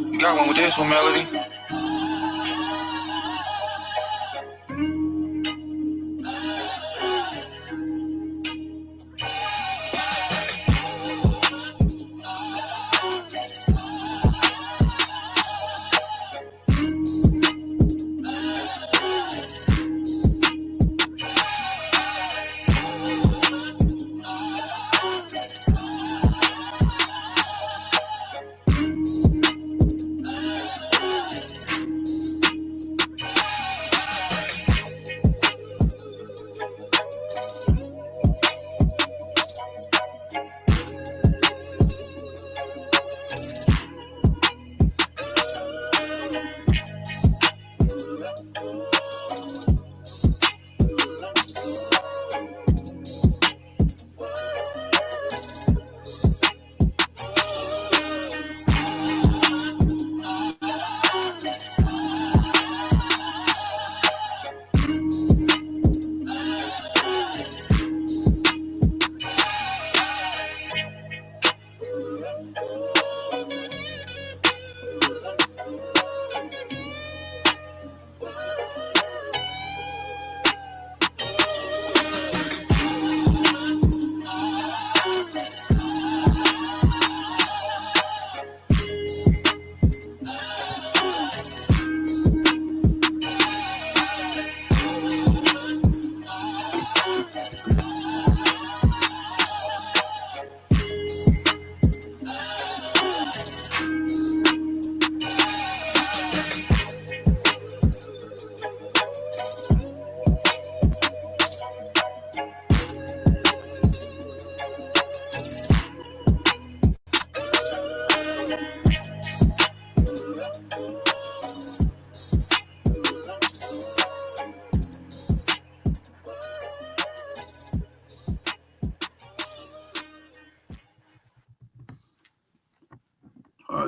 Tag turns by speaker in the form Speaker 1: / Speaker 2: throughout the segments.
Speaker 1: You got one with this one, Melody?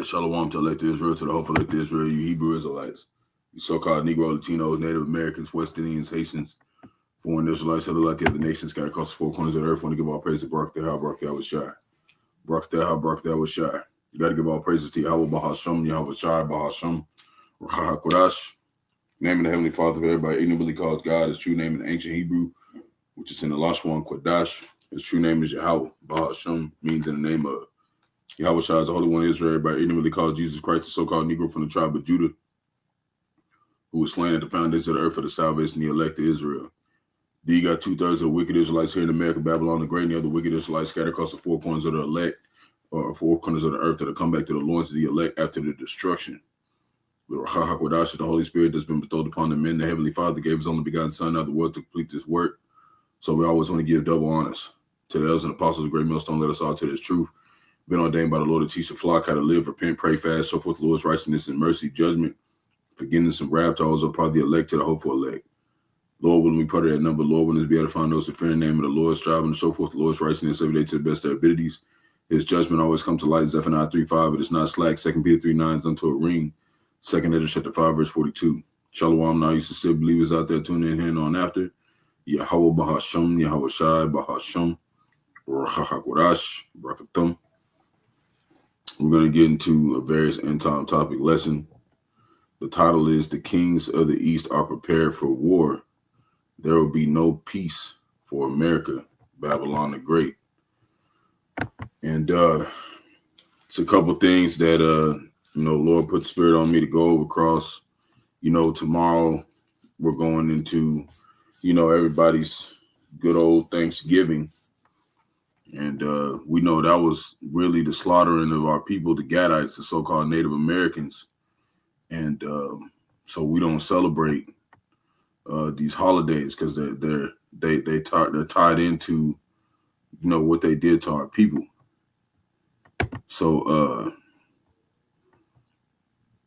Speaker 2: Shalom to elect Israel, to the hopeful elect Israel, you Hebrew Israelites, you so-called Negro, Latinos, Native Americans, West Indians, Haitians, foreign Israelites, other like the other nations, scattered across the four corners of the earth. Want to give all praise to Barak, Barak, Yahawashi. Barak, Yahawashi. You got to give all praises to Yahawah, Bahasham, Yahawashi, Bahasham, Qadash. Name of the Heavenly Father of everybody ignorantly calls God. His true name in ancient Hebrew, which is in the last one, Qadash. His true name is Yahawah. Bahasham means in the name of Yahawashi is the Holy One of Israel. Everybody ignorantly calls Jesus Christ, the so-called Negro from the tribe of Judah, who was slain at the foundation of the earth for the salvation of the elect of Israel. Then you got 2/3 of the wicked Israelites here in America, Babylon the Great, and the other wicked Israelites scattered across the four corners of the elect, or four corners of the earth, that will come back to the loins of the elect after the destruction. The Rawchaa is the Holy Spirit that's been bestowed upon the men. The Heavenly Father gave his only begotten Son out of the world to complete this work. So we always want to give double honors to the elders and apostles of great millstone. Let us all to this truth. Been ordained by the Lord to teach the flock how to live, repent, pray, fast, so forth, the Lord's righteousness and mercy, judgment, forgiveness, and wrath to all those part the elect to the hopeful elect. Lord, when we put it at number, Lord, when us be able to find those who fear in the name of the Lord, striving to show forth the Lord's righteousness every day to the best of their abilities. His judgment always comes to light. Zephaniah 3:5. It is not slack. 2 Peter 3:9 is unto a ring. 2 Ezra chapter 5, verse 42. Shalom. Now, used to see believers out there tuning in here and on after. Yahawah, Bahasham, Yahawashi, Bahasham, Qadash, Barak. We're going to get into a various end-time topic lesson. The title is The Kings of the East Are Prepared for War. There will be no peace for America, Babylon the Great. And it's a couple things that, Lord put the spirit on me to go over across. Tomorrow we're going into, everybody's good old Thanksgiving. And we know that was really the slaughtering of our people, the Gadites, the so-called Native Americans. And so we don't celebrate these holidays because they're tied into, what they did to our people. So,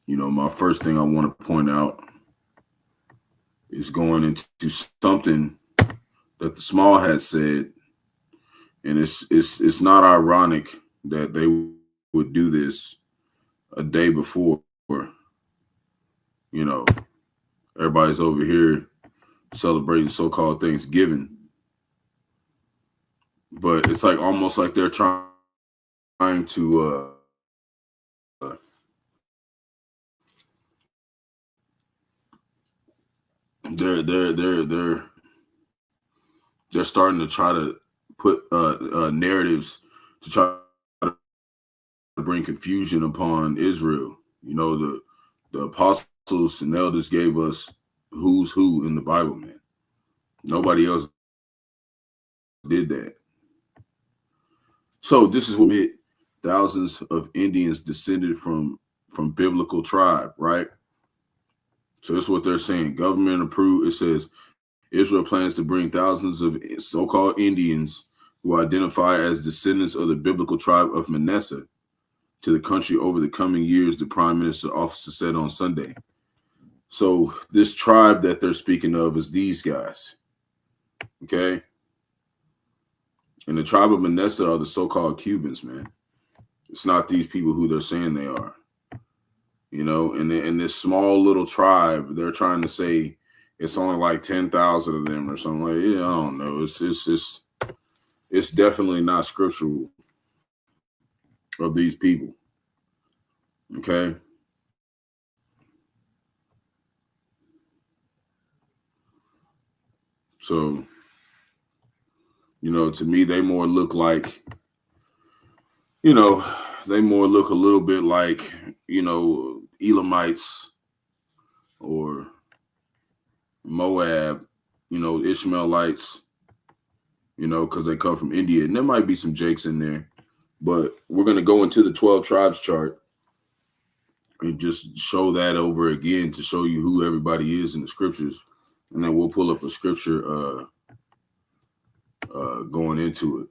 Speaker 2: my first thing I want to point out is going into something that the Small Hat said. And it's not ironic that they would do this a day before, Everybody's over here celebrating so-called Thanksgiving, but it's like almost like they're trying to they're starting to try to put narratives to try to bring confusion upon Israel. You know, the apostles and elders gave us who's who in the Bible, man. Nobody else did that. So this is what it, thousands of Indians descended from biblical tribe, right? So that's what they're saying. Government approved. It says Israel plans to bring thousands of so-called Indians who identify as descendants of the biblical tribe of Manasseh to the country over the coming years, the prime minister's office said on Sunday. So this tribe that they're speaking of is these guys, okay? And the tribe of Manasseh are the so-called Cubans, man. It's not these people who they're saying they are. You know, and in this small little tribe, they're trying to say it's only like 10,000 of them or something like. Yeah, I don't know. It's definitely not scriptural of these people. Okay. So, you know, to me, they more look like, you know, they more look a little bit like, you know, Elamites or Moab, you know, Ishmaelites, you know, because they come from India. And there might be some Jakes in there, but we're going to go into the 12 tribes chart and just show that over again to show you who everybody is in the scriptures. And then we'll pull up a scripture going into it.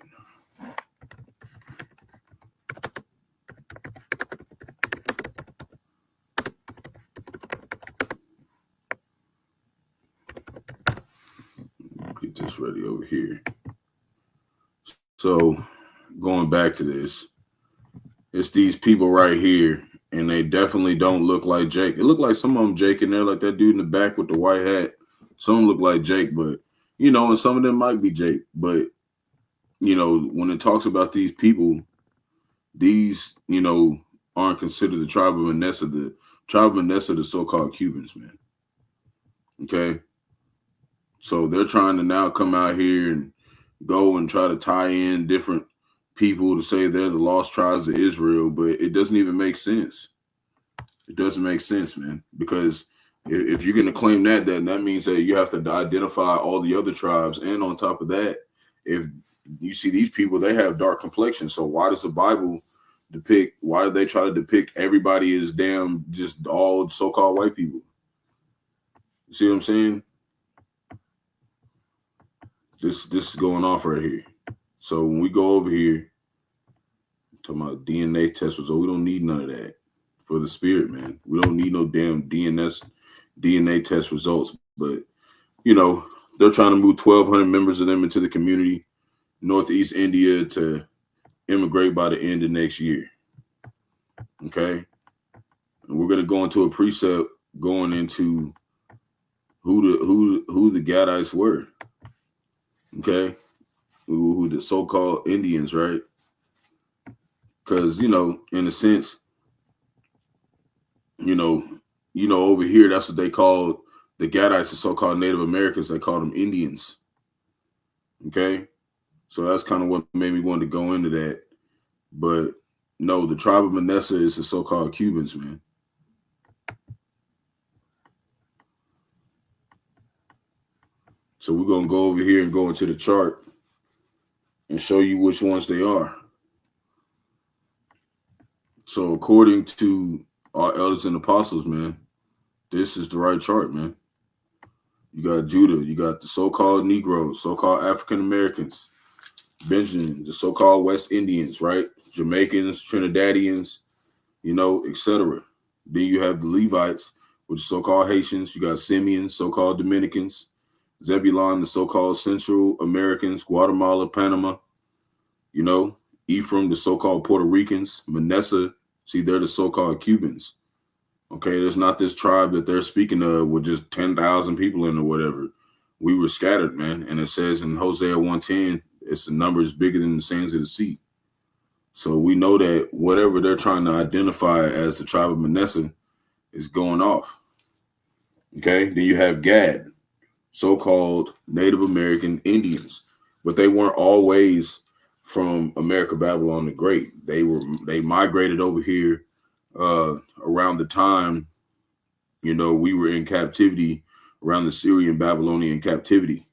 Speaker 2: Get this ready over here. So going back to this, it's these people right here, and they definitely don't look like Jake. It looked like some of them Jake in there, like that dude in the back with the white hat. Some look like Jake, but you know, and some of them might be Jake. But you know, when it talks about these people, these, you know, aren't considered the tribe of Manasseh. The tribe of Manasseh, the so-called Cubans, man. Okay. So they're trying to now come out here and go and try to tie in different people to say they're the lost tribes of Israel, but it doesn't even make sense. It doesn't make sense, man, because if you're going to claim that, then that means that you have to identify all the other tribes. And on top of that, if you see these people, they have dark complexions. So why does the Bible why do they try to depict everybody as damn just all so-called white people? You see what I'm saying? This is going off right here. So when we go over here, talking about DNA test results, we don't need none of that for the spirit, man. We don't need no damn DNA test results. But, you know, they're trying to move 1,200 members of them into the community, Northeast India, to immigrate by the end of next year. Okay? And we're going to go into a precept going into who the Gadites were. Okay? Who the so-called Indians, right? Because, you know, in a sense, you know, over here, that's what they called the Gadites, the so-called Native Americans. They called them Indians. Okay? So that's kind of what made me want to go into that. But no, the tribe of Manasseh is the so-called Cubans, man. So we're going to go over here and go into the chart and show you which ones they are. So according to our elders and apostles, man, this is the right chart, man. You got Judah, you got the so-called Negroes, so-called African Americans, Benjamin, the so-called West Indians, right? Jamaicans, Trinidadians, you know, etc. Then you have the Levites, which is so-called Haitians. You got Simeons, so-called Dominicans, Zebulon, the so-called Central Americans, Guatemala, Panama, you know, Ephraim, the so-called Puerto Ricans, Manasseh, see, they're the so-called Cubans. Okay, there's not this tribe that they're speaking of with just 10,000 people in or whatever. We were scattered, man. And it says in Hosea 1:10, it's the numbers bigger than the sands of the sea. So we know that whatever they're trying to identify as the tribe of Manasseh is going off. Okay, then you have Gad, so-called Native American Indians, but they weren't always from America, Babylon the Great. They migrated over here around the time, we were in captivity around the Syrian Babylonian captivity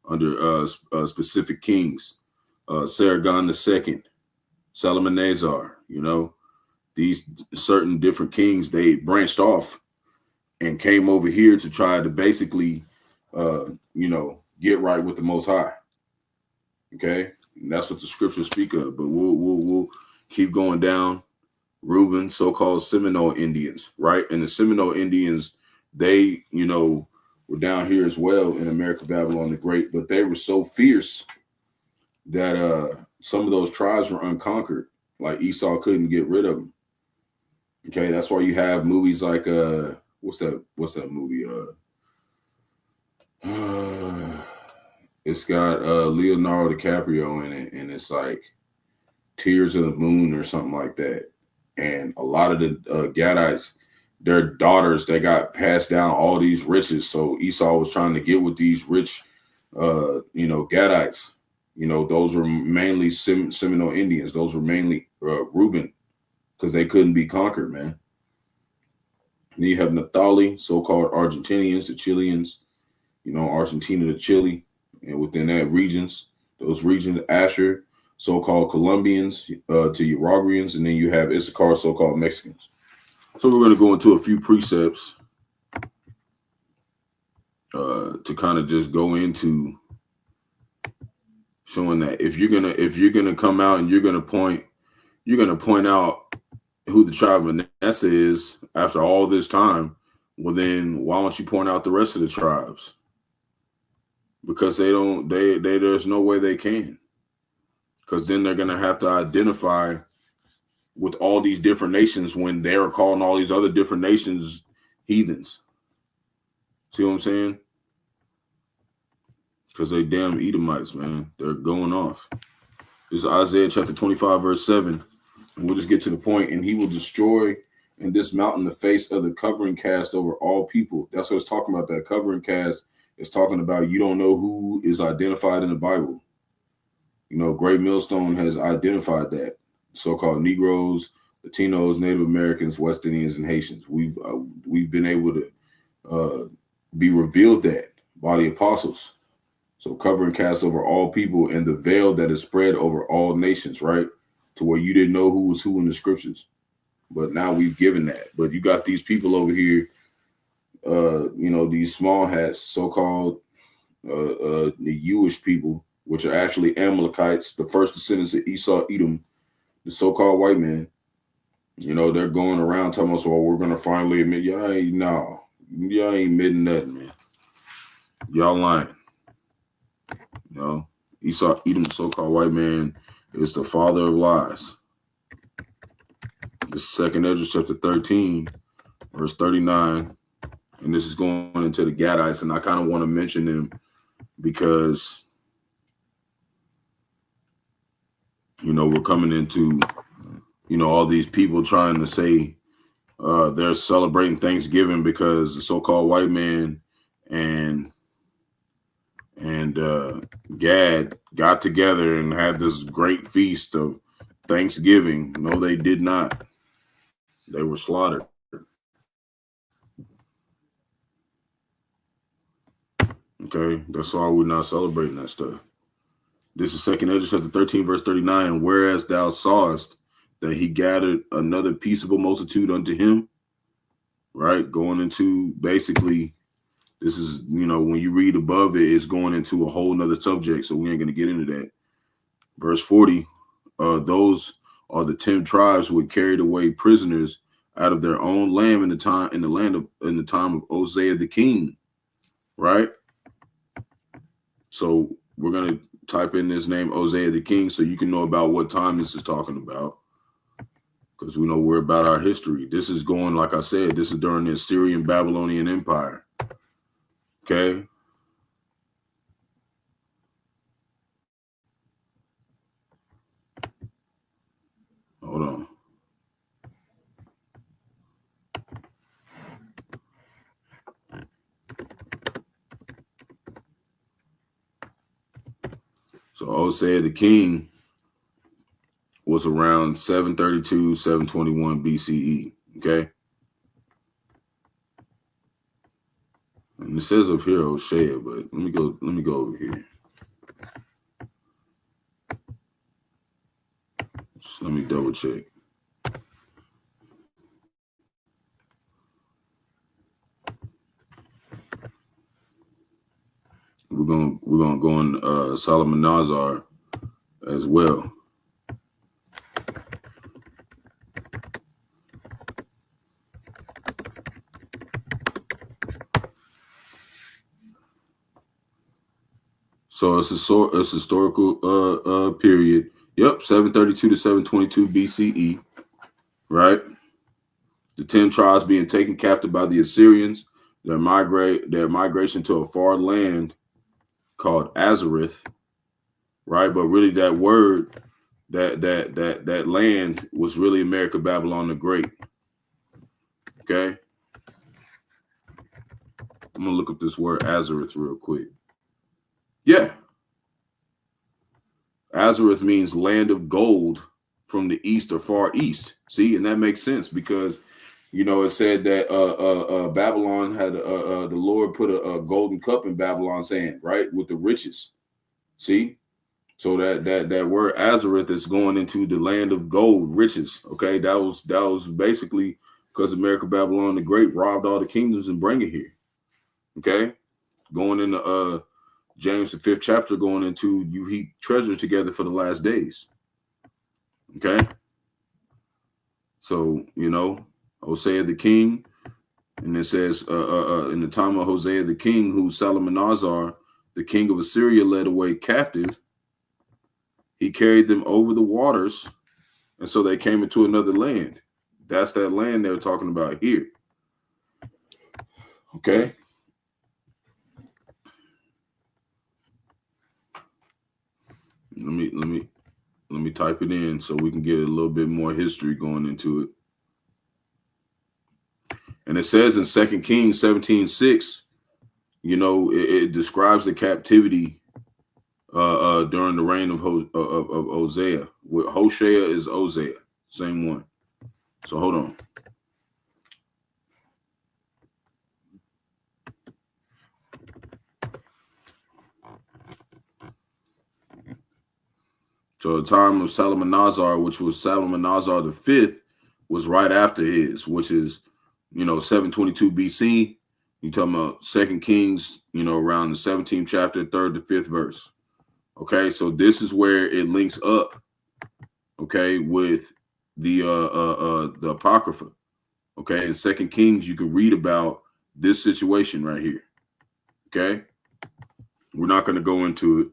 Speaker 2: under specific kings, Sargon II, Salmanazar. These certain different kings, they branched off and came over here to try to basically, get right with the Most High. Okay, and that's what the scriptures speak of. But we'll keep going down. Reuben, so-called Seminole Indians, right? And the Seminole Indians, they, were down here as well in America, Babylon the Great, but they were so fierce that some of those tribes were unconquered. Like Esau couldn't get rid of them. Okay, that's why you have movies like what's that movie? It's got Leonardo DiCaprio in it, and it's like Tears of the Moon or something like that. And a lot of the Gadites, their daughters, they got passed down all these riches. So Esau was trying to get with these rich, Gadites. Those were mainly Seminole Indians. Those were mainly Reuben, because they couldn't be conquered, man. And then you have Naphtali, so-called Argentinians, the Chileans, Argentina to Chile, and within that those regions, Asher, so-called Colombians to Uruguayans, and then you have Issachar, so-called Mexicans. So we're going to go into a few precepts to kind of just go into showing that if you're gonna come out and you're gonna point out who the tribe of Manasseh is after all this time, well then why don't you point out the rest of the tribes? Because there's no way they can. Because then they're gonna have to identify with all these different nations when they're calling all these other different nations heathens. See what I'm saying? Because they damn Edomites, man. They're going off. This is Isaiah chapter 25, verse 7. And we'll just get to the point. And he will destroy in this mountain the face of the covering cast over all people. That's what it's talking about. That covering cast is talking about you don't know who is identified in the Bible. Great Millstone has identified that. So-called Negroes, Latinos, Native Americans, West Indians, and Haitians. We've been able to be revealed that by the apostles. So covering cast over all people, and the veil that is spread over all nations, right? To where you didn't know who was who in the scriptures. But now we've given that. But you got these people over here, these small hats, so-called the Jewish people, which are actually Amalekites, the first descendants of Esau, Edom, the so-called white men. They're going around telling us, well, we're going to finally admit, y'all ain't admitting nothing, man. Y'all lying. Esau, Edom, the so-called white man, is the father of lies. This is 2nd Ezra chapter 13, verse 39. And this is going into the Gadites, and I kind of want to mention them because, we're coming into, all these people trying to say they're celebrating Thanksgiving because the so-called white man and Gad got together and had this great feast of Thanksgiving. No, they did not. They were slaughtered. Okay, that's why we're not celebrating that stuff. This is 2nd Ezra chapter 13, verse 39. And whereas thou sawest that he gathered another peaceable multitude unto him, right? Going into basically, this is, when you read above it, it's going into a whole nother subject. So we ain't going to get into that. Verse 40, those are the 10 tribes who had carried away prisoners out of their own land in the time of Hosea the king, right? So we're going to type in this name, Hosea the king, so you can know about what time this is talking about. because we know we're about our history. This is going, like I said, this is during the Assyrian Babylonian Empire. Okay. Hold on. So Hosea the king was around 732, 721 BCE. Okay. And it says up here Hosea, but let me go over here. Just let me double check. We're gonna go on Salmanazar as well. So it's a historical period. Yep, 732 to 722 BCE. Right. The 10 tribes being taken captive by the Assyrians. Their migration to a far land called Azareth. Right, but really that word, that land was really Amerikkha, Babylon the Great. Okay. I'm gonna look up this word Azareth real quick. Yeah. Azareth means land of gold from the east or far east. See, and that makes sense because, you know, it said that Babylon had the Lord put a golden cup in Babylon's hand, right, with the riches. See, so that word Azareth is going into the land of gold, riches. Okay, that was basically because Amerikkha, Babylon the Great robbed all the kingdoms and bring it here. Okay, going into James the 5th chapter, going into you heap treasure together for the last days. Okay, so you know Hosea the king, and it says in the time of Hosea the king, who Salmanazar, the king of Assyria, led away captive, he carried them over the waters, and so they came into another land. That's that land they're talking about here. Okay. Let me type it in so we can get a little bit more history going into it. And it says in 2 Kings 17:6, you know, it describes the captivity during the reign of Hosea. Hosea is Hosea, same one. So hold on. So the time of Salmanazar, which was Salmanazar the 5th, was right after his, which is, you know, 722 BC. You're talking about 2 Kings, you know, around the 17th chapter, 3rd to 5th verse. Okay, so this is where it links up, okay, with the Apocrypha. Okay, in 2 Kings, you can read about this situation right here. Okay, we're not going to go into it,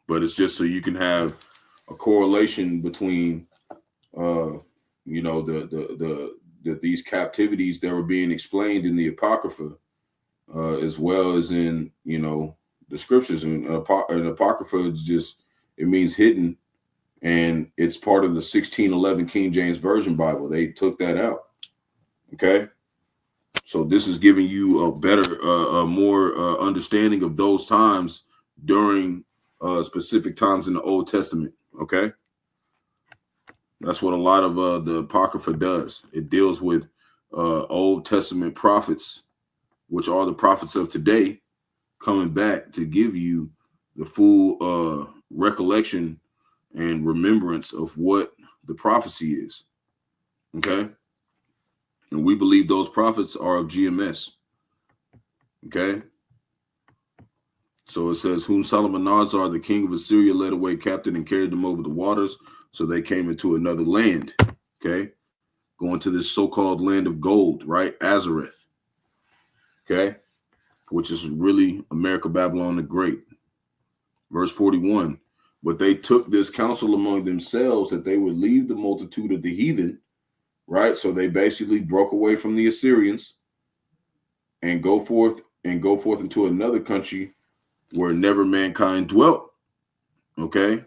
Speaker 2: but it's just so you can have a correlation between, you know, these captivities that were being explained in the Apocrypha, as well as in, you know, the scriptures. And Apocrypha is just, it means hidden, and it's part of the 1611 King James Version Bible. They took that out. Okay, so this is giving you a better, more understanding of those times during specific times in the Old Testament. Okay, that's what a lot of the Apocrypha does. It deals with Old Testament prophets, which are the prophets of today, coming back to give you the full recollection and remembrance of what the prophecy is. Okay, and we believe those prophets are of GMS. Okay, so it says, whom Salmanazar, the king of Assyria, led away captive and carried them over the waters, so they came into another land. Okay, going to this so-called land of gold, right? Azareth. Okay, which is really Amerikkha, Babylon the Great. Verse 41, but they took this counsel among themselves that they would leave the multitude of the heathen, right? So they basically broke away from the Assyrians and go forth into another country where never mankind dwelt. Okay.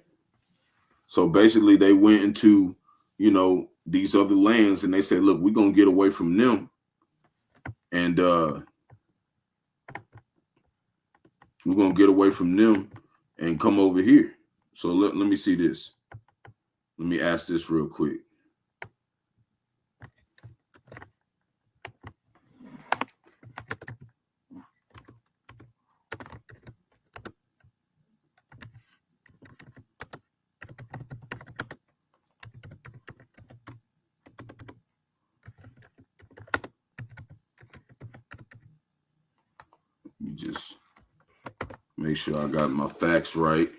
Speaker 2: So basically they went into, these other lands and they said, look, we're going to get away from them. And we're going to get away from them and come over here. So let me see this. Let me ask this real quick. Let me just make sure I got my facts right.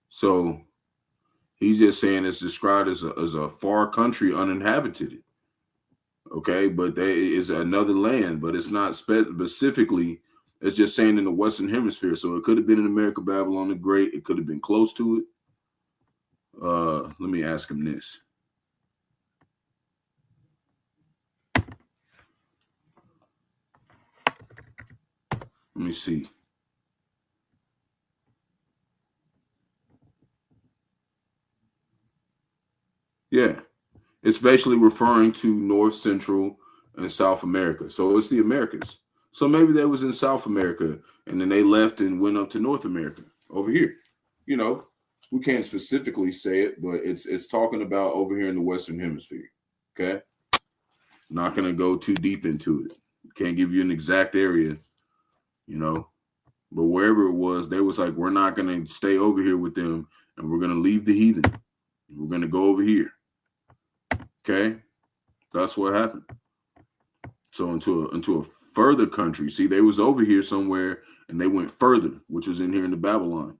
Speaker 2: So he's just saying it's described as a far country uninhabited. Okay, but there is another land, but it's not specifically. It's just saying in the Western Hemisphere. So it could have been in America, Babylon the Great. It could have been close to it. Let me ask him this. Let me see. Yeah, it's basically referring to North, Central, and South America. So it's the Americas. So maybe they was in South America and then they left and went up to North America over here. We can't specifically say it, but it's talking about over here in the Western Hemisphere. Okay. Not going to go too deep into it. Can't give you an exact area, but wherever it was, they was like, we're not going to stay over here with them and we're going to leave the heathen. We're going to go over here. Okay. That's what happened. So into a further country. See, they was over here somewhere and they went further, which was in here in the Babylon.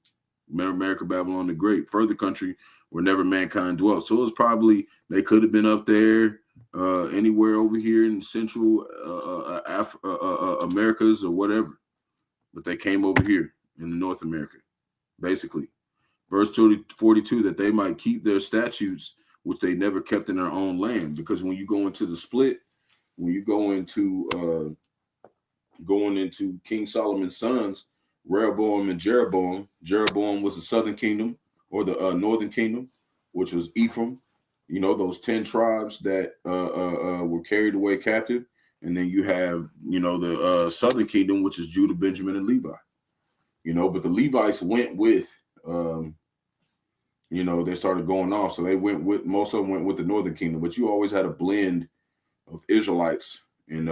Speaker 2: Amerikkka, Babylon the Great, further country where never mankind dwelt. So it was probably, they could have been up there, anywhere over here in Central Americas or whatever. But they came over here in North America, basically. Verse 42, that they might keep their statutes, which they never kept in their own land. Because when you go into the split, when you go into going into King Solomon's sons, Rehoboam and Jeroboam. Jeroboam was the southern kingdom or the northern kingdom, which was Ephraim. Those 10 tribes that were carried away captive. And then you have, the southern kingdom, which is Judah, Benjamin, and Levi. But the Levites went with, they started going off. So they went with, most of them went with the northern kingdom. But you always had a blend of Israelites. And,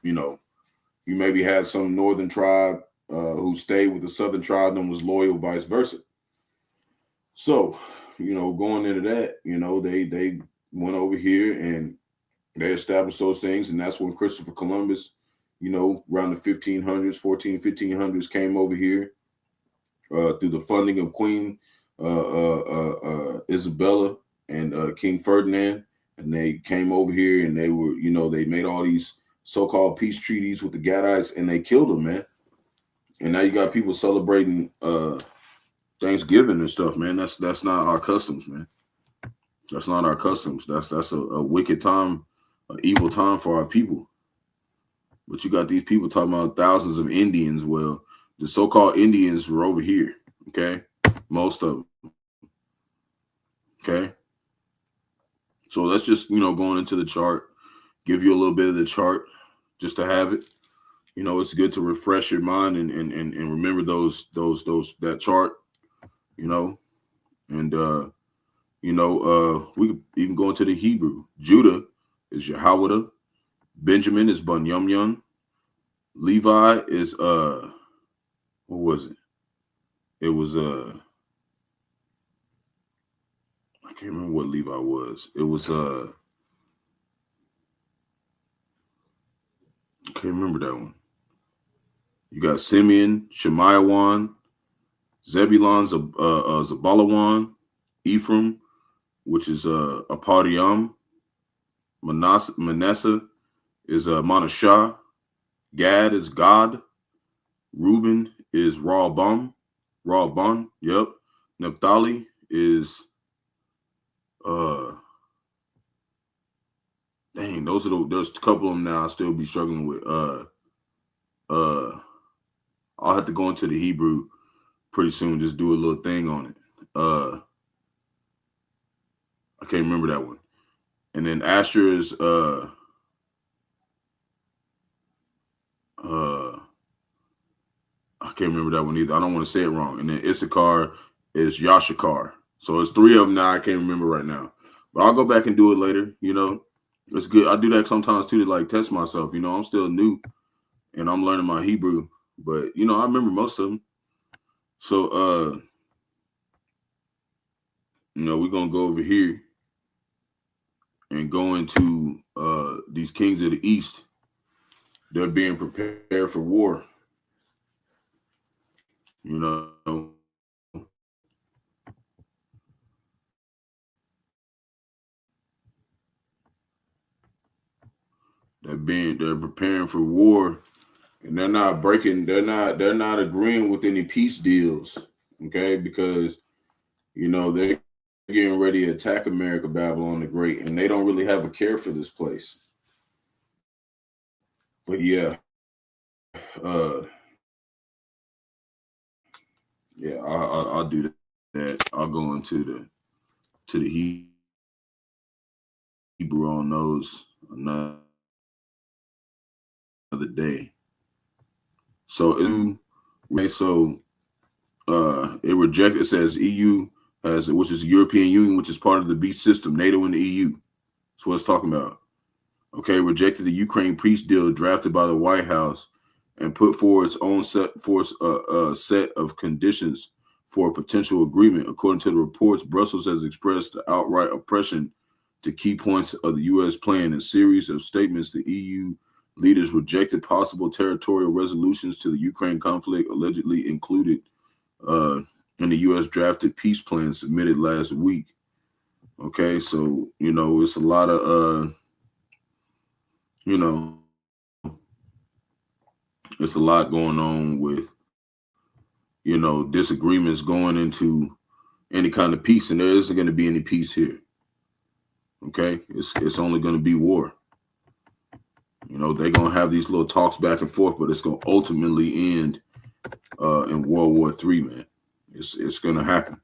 Speaker 2: you maybe had some northern tribe who stayed with the southern tribe and was loyal, vice versa. So, going into that, they went over here and they established those things. And that's when Christopher Columbus, around the 1500s came over here through the funding of Queen Isabella and King Ferdinand. And they came over here and they were, they made all these so-called peace treaties with the Gadites and they killed them, man. And now you got people celebrating Thanksgiving and stuff, man. That's not our customs, man. That's not our customs. That's a wicked time, an evil time for our people. But you got these people talking about thousands of Indians. Well, the so-called Indians were over here, okay? Most of them. Okay? So let's just, going into the chart, give you a little bit of the chart just to have it. It's good to refresh your mind and remember that chart, and we could even go into the Hebrew. Judah is Yahawah, Benjamin is Bunyamyon, Levi is what was it? It was I can't remember what Levi was. It was I can't remember that one. You got Simeon, Shemaiawan, Zebulon, Zabalawan, Ephraim, which is Apadiam, Manasseh is Manashah, Gad is God, Reuben is Rahbam, Rabban, yep. Naphtali is dang, there's a couple of them now I still be struggling with. I'll have to go into the Hebrew pretty soon, just do a little thing on it. I can't remember that one. And then Asher is I can't remember that one either. I don't want to say it wrong. And then Issachar is Yashakar. So it's three of them now. I can't remember right now. But I'll go back and do it later. You know, it's good. I do that sometimes too to like test myself. You know, I'm still new and I'm learning my Hebrew. But, you know, I remember most of them. So, you know, we're going to go over here and go into these kings of the East. They're being prepared for war. You know, they're preparing for war, and they're not agreeing with any peace deals. Okay, because you know they're getting ready to attack America, Babylon the Great, and they don't really have a care for this place. But yeah, I'll do that. I'll go into the Hebrew on those another day. So it rejected. It says EU which is the European Union, which is part of the beast system, NATO and the EU. That's what it's talking about. Okay, rejected the Ukraine peace deal drafted by the White House and put forward its own set of conditions for a potential agreement. According to the reports, Brussels has expressed outright oppression to key points of the U.S. plan. In a series of statements, the EU leaders rejected possible territorial resolutions to the Ukraine conflict, allegedly included in the U.S. drafted peace plan submitted last week. Okay, so, you know, it's a lot of, you know, it's a lot going on with, you know, disagreements going into any kind of peace, and there isn't going to be any peace here. Okay, it's only going to be war. You know, they're going to have these little talks back and forth, but it's going to ultimately end in World War III, man. It's going to happen.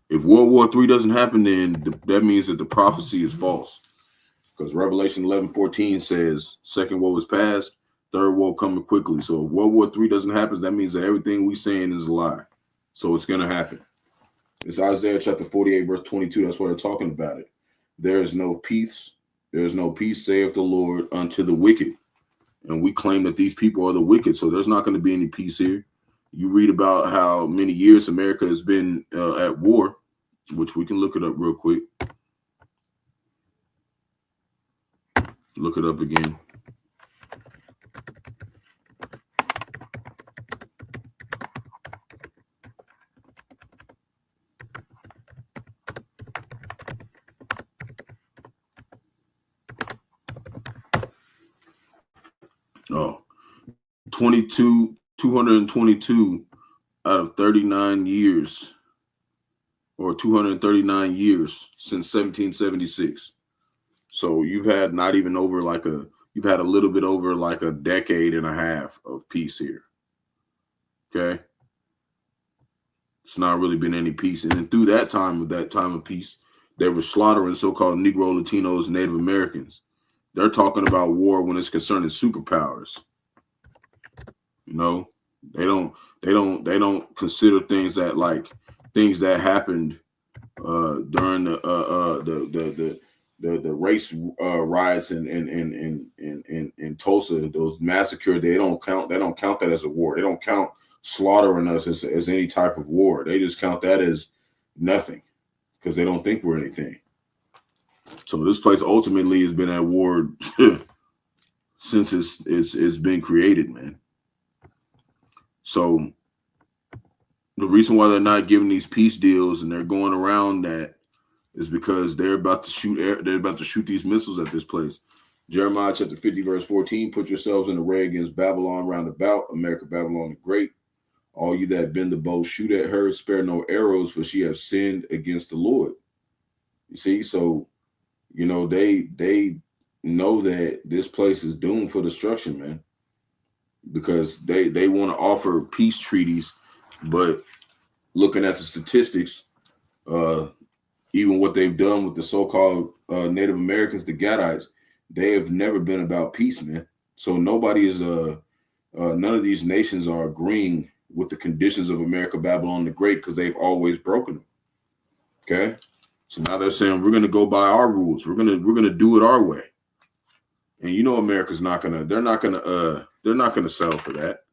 Speaker 2: If World War III doesn't happen, then that means that the prophecy is false. Because Revelation 11:14 says, second war was past, third war coming quickly. So if World War III doesn't happen, that means that everything we're saying is a lie. So it's going to happen. It's Isaiah chapter 48, verse 22. That's why they're talking about it. There is no peace. There is no peace, saith the Lord, unto the wicked. And we claim that these people are the wicked. So there's not going to be any peace here. You read about how many years America has been at war, which we can look it up real quick. Look it up again. Oh, 222 out of 39 years, or 239 years since 1776. So you've had you've had a little bit over like a decade and a half of peace here. Okay. It's not really been any peace. And then through that time of peace, they were slaughtering so-called Negro, Latinos, Native Americans. They're talking about war when it's concerning superpowers. You know, they don't consider things that happened during the race riots in Tulsa, those massacres. They don't count that as a war. They don't count slaughtering us as any type of war. They just count that as nothing because they don't think we're anything. So this place ultimately has been at war since it's been created, man. So the reason why they're not giving these peace deals and they're going around that is because they're about to shoot these missiles at this place. Jeremiah chapter 50, verse 14, put yourselves in array against Babylon round about, Amerikkka, Babylon the Great. All you that bend the bow, shoot at her, spare no arrows, for she have sinned against the Lord. You see, so you know they know that this place is doomed for destruction, man, because they want to offer peace treaties, but looking at the statistics, even what they've done with the so-called Native Americans, the Gadites, they have never been about peace, man. So nobody is none of these nations are agreeing with the conditions of America, Babylon the Great, because they've always broken them. Okay, so now they're saying we're going to go by our rules. We're gonna do it our way. And you know, America's not gonna. They're not gonna settle for that.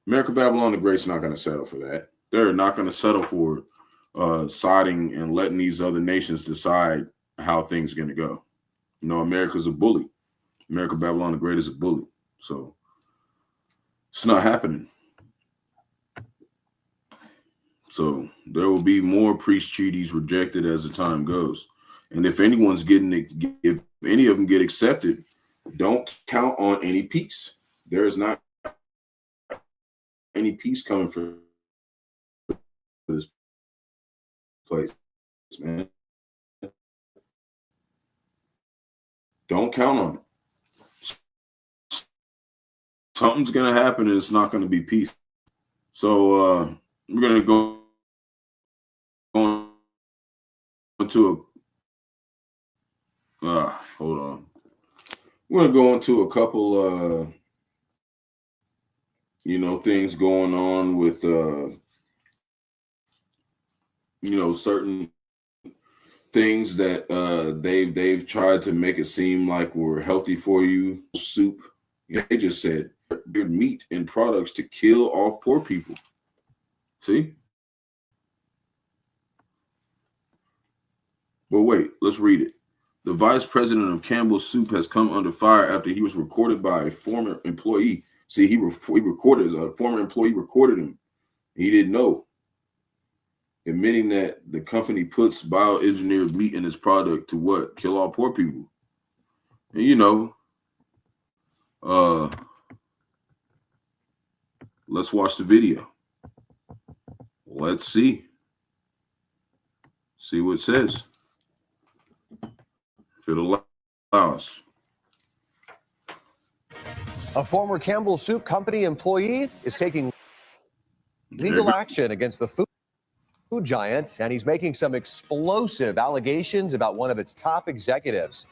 Speaker 2: America, Babylon the Great's not gonna settle for that. They're not gonna settle for siding and letting these other nations decide how things are gonna go. You know, America's a bully. America, Babylon the Great is a bully. So it's not happening. So there will be more peace treaties rejected as the time goes. And if any of them get accepted, don't count on any peace. There is not any peace coming from this place, man. Don't count on it. Something's going to happen and it's not going to be peace. So we're going to go into hold on. We're going to go into a couple, things going on with, certain things that they've tried to make it seem like were healthy for you. Soup. They just said meat and products to kill off poor people. See? But wait, let's read it. The vice president of Campbell's Soup has come under fire after he was recorded by a former employee. See, he recorded, a former employee recorded him. He didn't know. Admitting that the company puts bioengineered meat in its product to what? Kill all poor people. And let's watch the video. Let's see. See what it says. If it allows.
Speaker 3: A former Campbell Soup Company employee is taking legal action against the food giant, and he's making some explosive allegations about one of its top executives.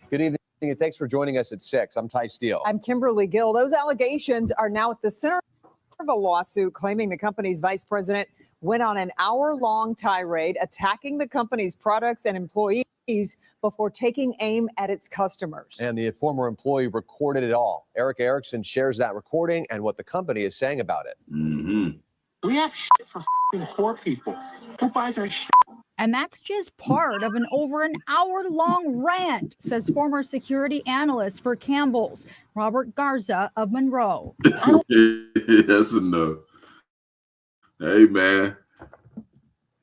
Speaker 3: Good evening, and thanks for joining us at 6. I'm Ty Steele.
Speaker 4: I'm Kimberly Gill. Those allegations are now at the center of a lawsuit claiming the company's vice president went on an hour-long tirade attacking the company's products and employees before taking aim at its customers.
Speaker 3: And the former employee recorded it all. Eric Erickson shares that recording and what the company is saying about it.
Speaker 2: Mm-hmm.
Speaker 5: We have shit for poor people. Who buys our shit?
Speaker 6: And that's just part of an over an hour-long rant, says former security analyst for Campbell's, Robert Garza of Monroe.
Speaker 2: That's enough. Hey, man.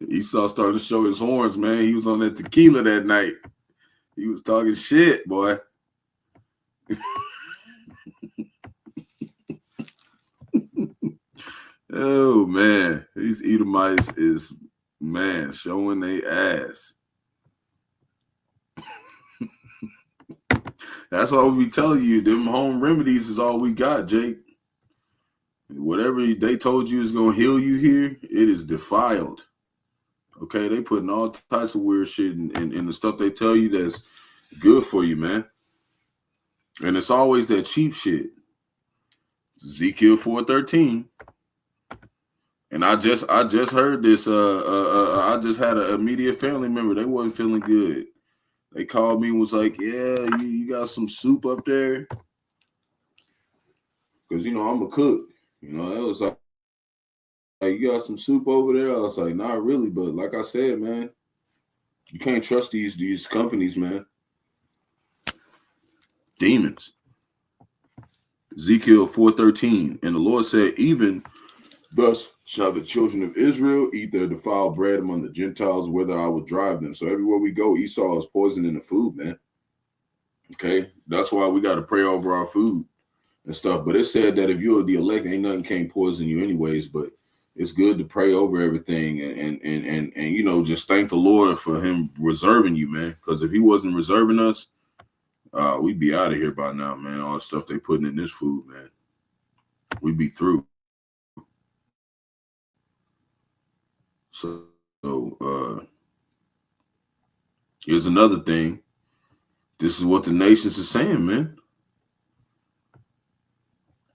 Speaker 2: Esau started to show his horns, man. He was on that tequila that night. He was talking shit, boy. Oh, man. These Edomites is, man, showing their ass. That's why we be telling you, them home remedies is all we got, Jake. Whatever they told you is going to heal you here, it is defiled. Okay, they putting all types of weird shit in the stuff they tell you that's good for you, man. And it's always that cheap shit. Ezekiel 4:13. And I just heard this. I just had an immediate family member. They wasn't feeling good. They called me and was like, "Yeah, you got some soup up there?" Because I'm a cook. It was like, you got some soup over there? I was like, not really, but like I said, man, you can't trust these companies, man. Demons. Ezekiel 4:13, and the Lord said, even thus shall the children of Israel eat their defiled bread among the Gentiles, whither I would drive them. So everywhere we go, Esau is poisoning the food, man. Okay, that's why we got to pray over our food and stuff. But it said that if you're the elect, ain't nothing can't poison you anyways. But it's good to pray over everything and you know, just thank the Lord for him reserving you, man. Because if he wasn't reserving us, we'd be out of here by now, man. All the stuff they putting in this food, man. We'd be through. So here's another thing. This is what the nations are saying, man.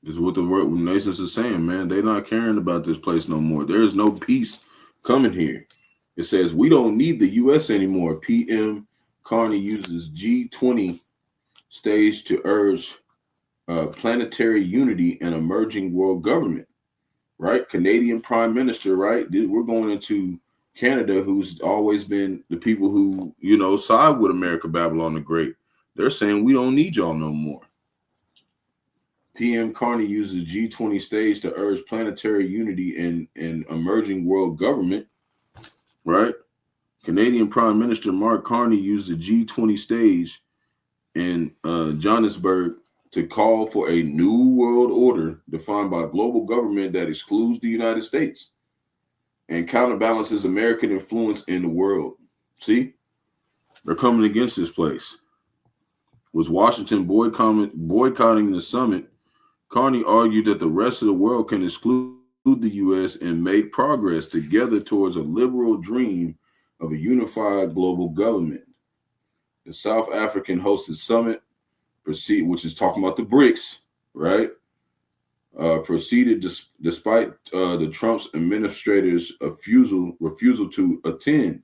Speaker 2: This is what the nations are saying, man. They're not caring about this place no more. There is no peace coming here. It says we don't need the U.S. anymore. PM Carney uses G20 stage to urge planetary unity and emerging world government. Right? Canadian Prime Minister, right? We're going into Canada, who's always been the people who, you know, side with America, Babylon the Great. They're saying we don't need y'all no more. PM Carney uses G20 stage to urge planetary unity and emerging world government, right? Canadian Prime Minister Mark Carney used the G20 stage in Johannesburg to call for a new world order defined by global government that excludes the United States and counterbalances American influence in the world. See, they're coming against this place. Was Washington boycotting the summit, Carney argued that the rest of the world can exclude the U.S. and make progress together towards a liberal dream of a unified global government. The South African hosted summit, which is talking about the BRICS, right? Proceeded despite the Trump's administrator's refusal to attend.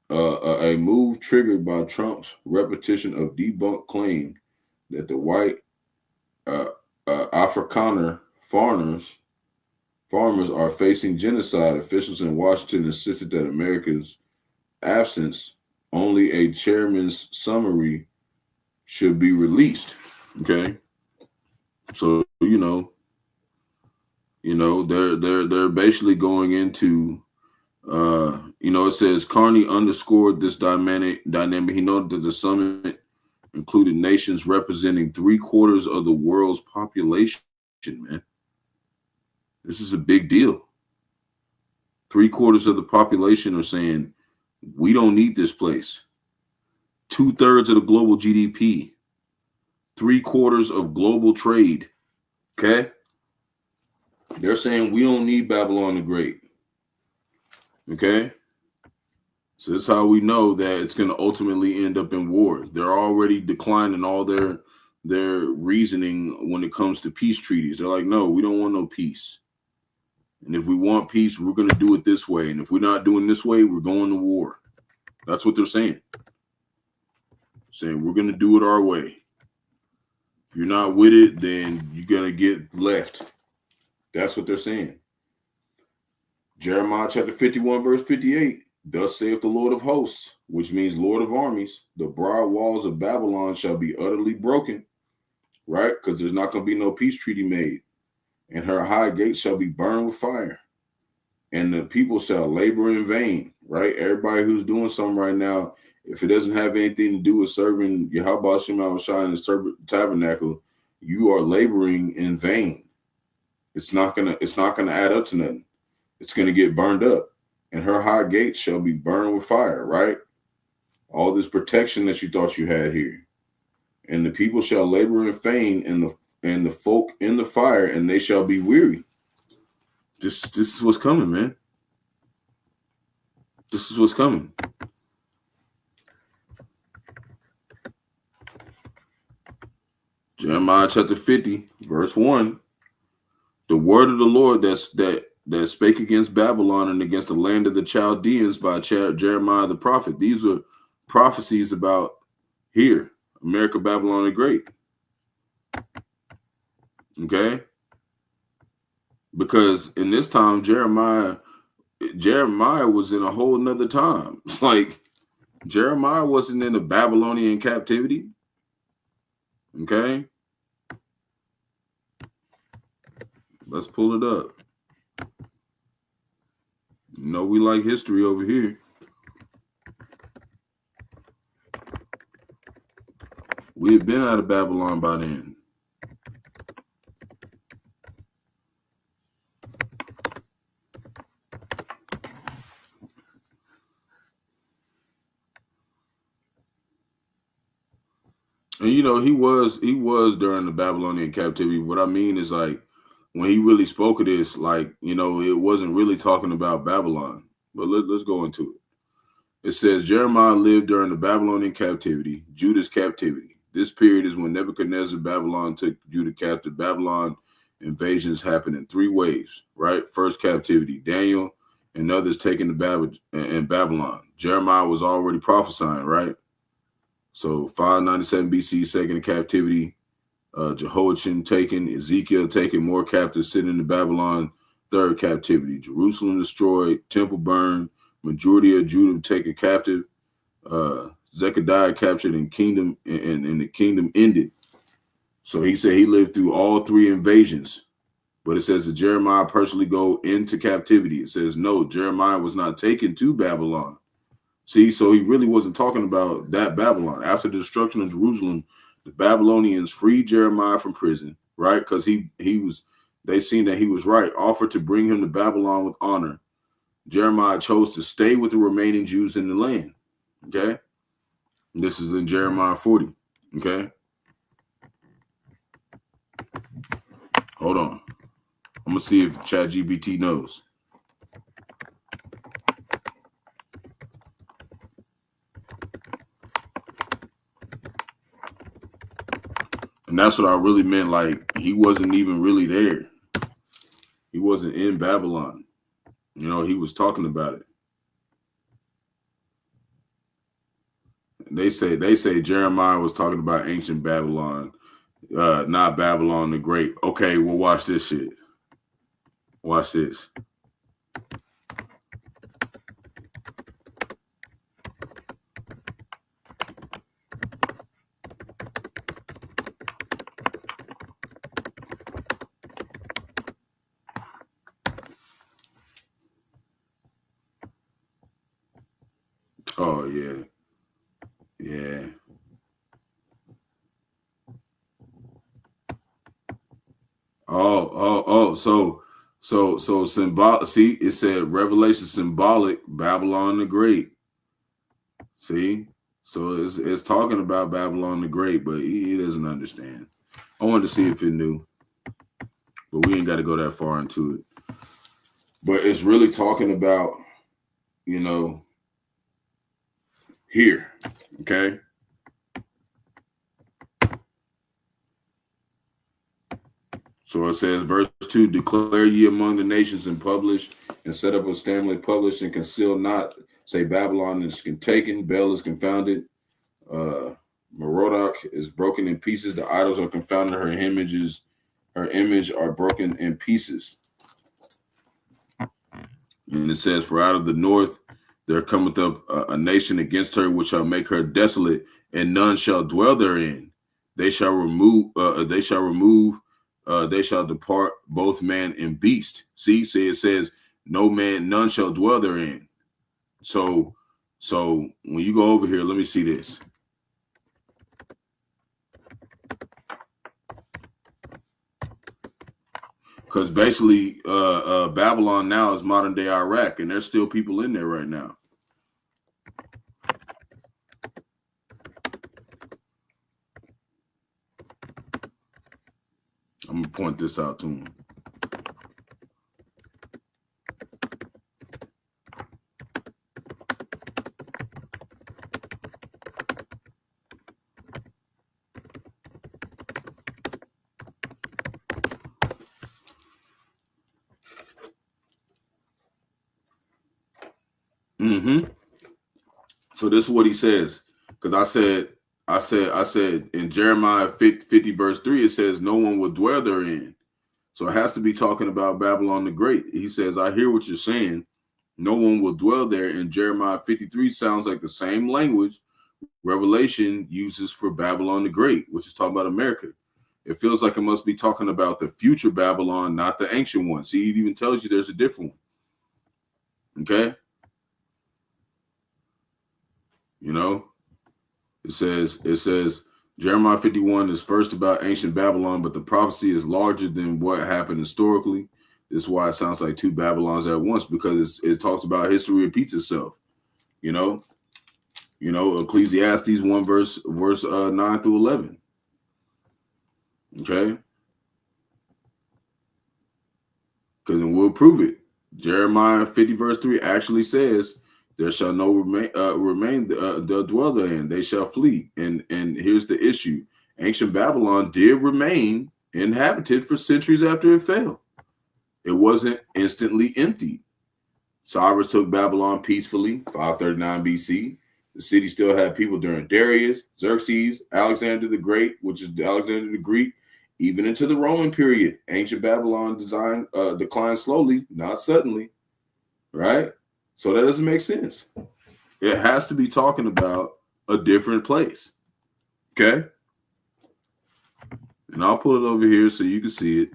Speaker 2: A move triggered by Trump's repetition of debunked claim that the white Afrikaner farmers are facing genocide. Officials in Washington insisted that America's absence, only a chairman's summary should be released. Okay, so they're basically going into it says Carney underscored this dynamic. He noted that the summit included nations representing 3/4 of the world's population, man. This is a big deal. 3/4 of the population are saying, we don't need this place. 2/3 of the global GDP. 3/4 of global trade. Okay? They're saying we don't need Babylon the Great. Okay? So that's how we know that it's going to ultimately end up in war. They're already declining all their reasoning when it comes to peace treaties. They're like, no, we don't want no peace. And if we want peace, we're going to do it this way. And if we're not doing this way, we're going to war. That's what they're saying. Saying we're going to do it our way. If you're not with it, then you're going to get left. That's what they're saying. Jeremiah chapter 51, verse 58. Thus saith the Lord of hosts, which means Lord of armies, the broad walls of Babylon shall be utterly broken, right? Because there's not going to be no peace treaty made. And her high gates shall be burned with fire. And the people shall labor in vain, right? Everybody who's doing something right now, if it doesn't have anything to do with serving Yahawashi in the tabernacle, you are laboring in vain. It's not gonna add up to nothing. It's gonna get burned up. And her high gates shall be burned with fire, right? All this protection that you thought you had here. And the people shall labor in vain, and the folk in the fire, and they shall be weary. This is what's coming, man. This is what's coming. Jeremiah chapter 50, verse 1. The word of the Lord that spake against Babylon and against the land of the Chaldeans by Jeremiah the prophet. These are prophecies about here, Amerikkka, Babylon the Great. Okay? Because in this time, Jeremiah was in a whole nother time. Like, Jeremiah wasn't in the Babylonian captivity. Okay? Let's pull it up. You know, we like history over here. We had been out of Babylon by then. And he was during the Babylonian captivity. What I mean is, like, when he really spoke of this, like, it wasn't really talking about Babylon. But let's go into it. It says Jeremiah lived during the Babylonian captivity, Judah's captivity. This period is when Nebuchadnezzar Babylon took Judah captive. Babylon invasions happened in 3 waves, right? First captivity, Daniel and others taken to Babylon. Jeremiah was already prophesying, right? So 597 BC, second captivity, Jehoiachin taken, Ezekiel taken, more captives sitting in Babylon, third captivity, Jerusalem destroyed, temple burned, majority of Judah taken captive, Zechariah captured and the kingdom ended. So he said he lived through all 3 invasions. But it says that Jeremiah personally go into captivity. It says, no, Jeremiah was not taken to Babylon. See, so he really wasn't talking about that Babylon. After the destruction of Jerusalem, the Babylonians freed Jeremiah from prison, right? Because they seen that he was right, offered to bring him to Babylon with honor. Jeremiah chose to stay with the remaining Jews in the land. Okay. This is in Jeremiah 40. Okay. Hold on. I'm going to see if ChatGPT knows. And that's what I really meant. Like, he wasn't even really there. He wasn't in Babylon. He was talking about it. And they say Jeremiah was talking about ancient Babylon, not Babylon the Great. Okay, well, watch this shit. Watch this. Oh, yeah. Yeah. Oh. So symbolic. See, it said Revelation symbolic Babylon the Great. See, so it's talking about Babylon the Great, but he doesn't understand. I wanted to see if he knew, but we ain't got to go that far into it. But it's really talking about, here, okay? So it says, verse 2, declare ye among the nations and publish, and set up a stand, publish and conceal not. Say Babylon is taken, Bel is confounded, Merodach is broken in pieces, the idols are confounded, her image are broken in pieces. And it says, for out of the north there cometh up a nation against her, which shall make her desolate, and none shall dwell therein. They shall depart both man and beast. See, it says, none shall dwell therein. So when you go over here, let me see this. Because basically, Babylon now is modern day Iraq, and there's still people in there right now. I'm gonna point this out to him. So this is what he says, because I said in Jeremiah 50 verse 3, it says no one will dwell therein. So it has to be talking about Babylon the Great. He says, I hear what you're saying. No one will dwell there. And Jeremiah 53 sounds like the same language Revelation uses for Babylon the Great, which is talking about America. It feels like it must be talking about the future Babylon, not the ancient one. See, it even tells you there's a different one. Okay? It says Jeremiah 51 is first about ancient Babylon, but the prophecy is larger than what happened historically. This is why it sounds like two Babylons at once, because it talks about history repeats itself. You know, Ecclesiastes 1 verse 9 through 11. Okay. Because then we'll prove it. Jeremiah 50 verse 3 actually says, there shall no remain they'll dwell therein, they shall flee. And here's the issue. Ancient Babylon did remain inhabited for centuries after it fell. It wasn't instantly emptied. Cyrus took Babylon peacefully, 539 BC. The city still had people during Darius, Xerxes, Alexander the Great, which is Alexander the Greek, even into the Roman period. Ancient Babylon declined slowly, not suddenly, right? So that doesn't make sense. It has to be talking about a different place, okay? And I'll pull it over here so you can see it.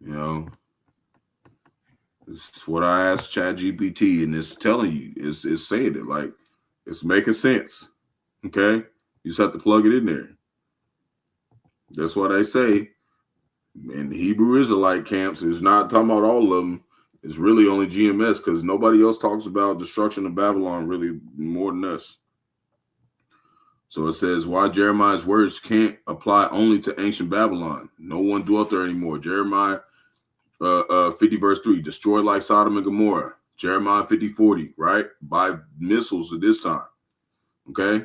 Speaker 2: You know, this is what I asked ChatGPT, and it's telling you, it's saying it like it's making sense. Okay, you just have to plug it in there. That's what I say. In Hebrew Israelite camps, it's not talking about all of them. It's really only GMS because nobody else talks about destruction of Babylon really more than us. So it says, why Jeremiah's words can't apply only to ancient Babylon. No one dwelt there anymore. Jeremiah 50 verse 3, destroyed like Sodom and Gomorrah. Jeremiah 50:40, right? By missiles at this time. Okay?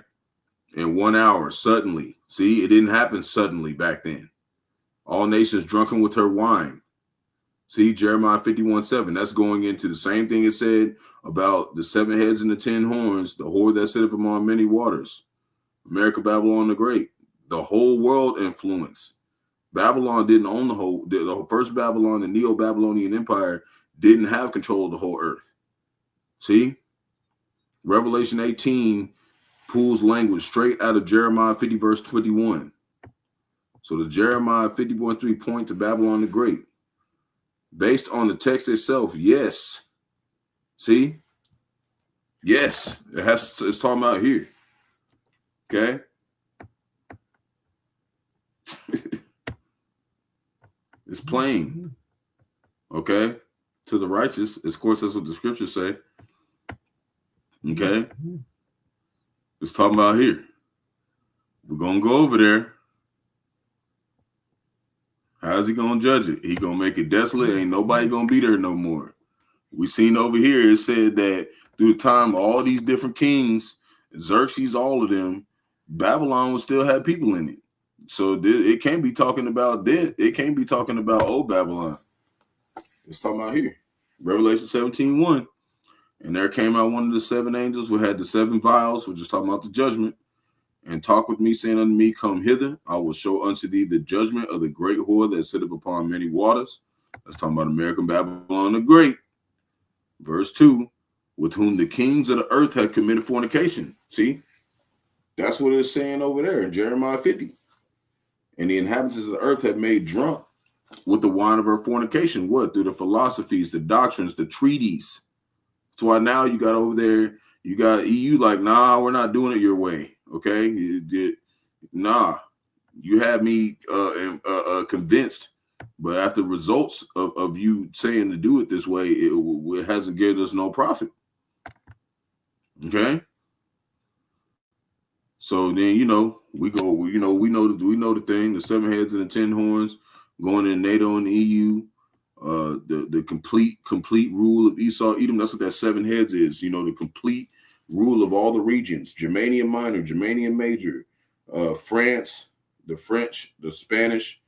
Speaker 2: In 1 hour, suddenly. See, it didn't happen suddenly back then. All nations drunken with her wine. See, Jeremiah 51:7. That's going into the same thing it said about the 7 heads and the 10 horns, the whore that sitteth among many waters. Amerikkka, Babylon the Great. The whole world influence. Babylon didn't own the first Babylon, the Neo-Babylonian Empire, didn't have control of the whole earth. See? Revelation 18 pulls language straight out of Jeremiah 50 verse 21. So the Jeremiah 50:3 point to Babylon the Great. Based on the text itself, yes. See? Yes. It's talking about here. Okay? It's plain. Okay? To the righteous. Of course, that's what the scriptures say. Okay? It's talking about here. We're going to go over there. How's he going to judge it? He going to make it desolate. Ain't nobody going to be there no more. We seen over here, it said that through the time of all these different kings, Xerxes, all of them, Babylon will still have people in it. So it can't be talking about that. It can't be talking about old Babylon. It's talking about here. Revelation 17:1. And there came out one of the 7 angels who had the 7 vials, which is talking about the judgment, and talk with me, saying unto me, come hither. I will show unto thee the judgment of the great whore that sitteth upon many waters. That's talking about Amerikkka, Babylon the Great. Verse 2, with whom the kings of the earth have committed fornication. See? That's what it's saying over there in Jeremiah 50. And the inhabitants of the earth have made drunk with the wine of her fornication. What? Through the philosophies, the doctrines, the treaties. That's why now you got over there, you got EU like, nah, we're not doing it your way. Okay? Nah. You had me convinced. But after results of you saying to do it this way, it hasn't given us no profit. Okay? So then, we go, we know the thing, the 7 heads and the 10 horns, going in NATO and the EU, the complete rule of Esau, Edom. That's what that 7 heads is, the complete rule of all the regions, Germania Minor, Germania Major, France, the French, the Spanish,